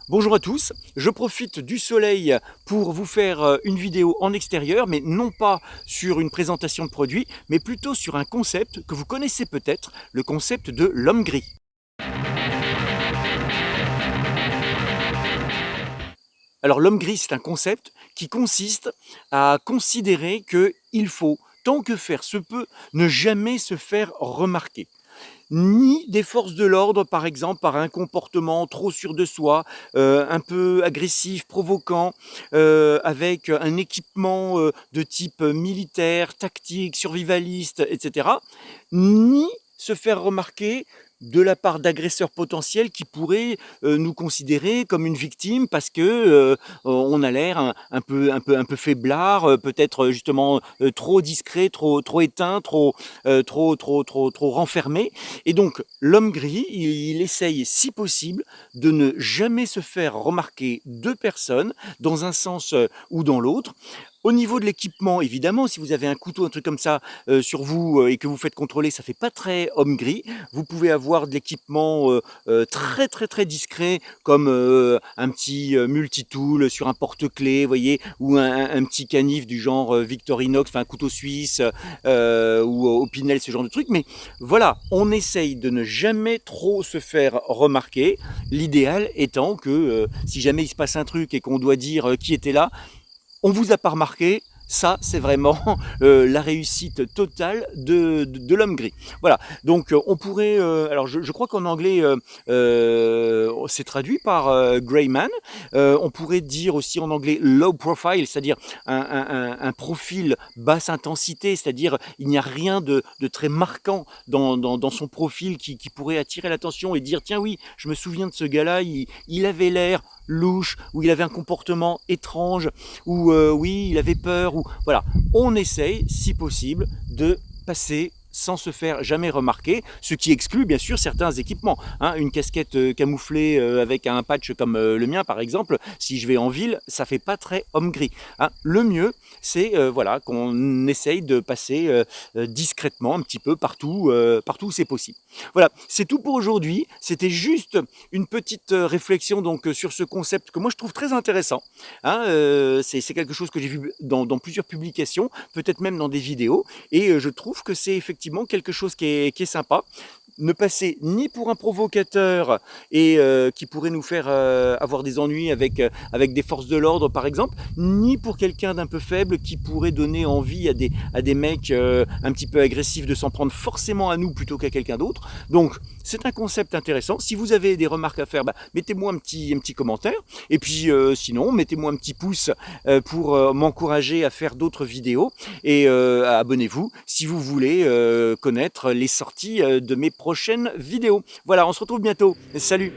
Bonjour à tous, je profite du soleil pour vous faire une vidéo en extérieur, mais non pas sur une présentation de produit, mais plutôt sur un concept que vous connaissez peut-être, le concept de l'homme gris. Alors l'homme gris, c'est un concept qui consiste à considérer qu'il faut, tant que faire se peut, ne jamais se faire remarquer. Ni des forces de l'ordre, par exemple, par un comportement trop sûr de soi, un peu agressif, provoquant, avec un équipement de type militaire, tactique, survivaliste, etc. Ni se faire remarquer de la part d'agresseurs potentiels qui pourraient nous considérer comme une victime parce que on a l'air un peu faiblard, peut-être justement trop discret, trop éteint, trop renfermé. Et donc, l'homme gris, il essaye, si possible, de ne jamais se faire remarquer de personne, dans un sens ou dans l'autre. Au niveau de l'équipement, évidemment, si vous avez un couteau, un truc comme ça sur vous et que vous faites contrôler, ça fait pas très homme gris. Vous pouvez avoir de l'équipement très discret, comme un petit multitool sur un porte-clés, voyez, ou un petit canif du genre Victorinox, enfin un couteau suisse ou Opinel, ce genre de truc. Mais voilà, on essaye de ne jamais trop se faire remarquer. L'idéal étant que si jamais il se passe un truc et qu'on doit dire qui était là, on vous a pas remarqué. Ça, c'est vraiment la réussite totale de l'homme gris. Voilà, donc on pourrait... alors je crois qu'en anglais, c'est traduit par grey man. On pourrait dire aussi en anglais low profile, c'est-à-dire un profil basse intensité, c'est-à-dire il n'y a rien de très marquant dans son profil qui pourrait attirer l'attention et dire tiens oui, je me souviens de ce gars-là, il avait l'air louche, ou il avait un comportement étrange, ou oui, il avait peur, ou voilà. On essaye, si possible, de passer sans se faire jamais remarquer, ce qui exclut bien sûr certains équipements. Hein. Une casquette camouflée avec un patch comme le mien par exemple, si je vais en ville, ça fait pas très homme gris. Hein. Le mieux, c'est voilà, qu'on essaye de passer discrètement un petit peu partout où c'est possible. Voilà, c'est tout pour aujourd'hui. C'était juste une petite réflexion donc sur ce concept que moi je trouve très intéressant. Hein, c'est quelque chose que j'ai vu dans plusieurs publications, peut-être même dans des vidéos, et je trouve que c'est effectivement quelque chose qui est sympa. Ne passer ni pour un provocateur et qui pourrait nous faire avoir des ennuis avec des forces de l'ordre par exemple, ni pour quelqu'un d'un peu faible qui pourrait donner envie à des mecs un petit peu agressifs de s'en prendre forcément à nous plutôt qu'à quelqu'un d'autre. Donc c'est un concept intéressant. Si vous avez des remarques à faire, bah, mettez-moi un petit commentaire. Et puis sinon, mettez-moi un petit pouce pour m'encourager à faire d'autres vidéos. Et abonnez-vous si vous voulez connaître les sorties de mes prochaines vidéos. Voilà, on se retrouve bientôt. Salut!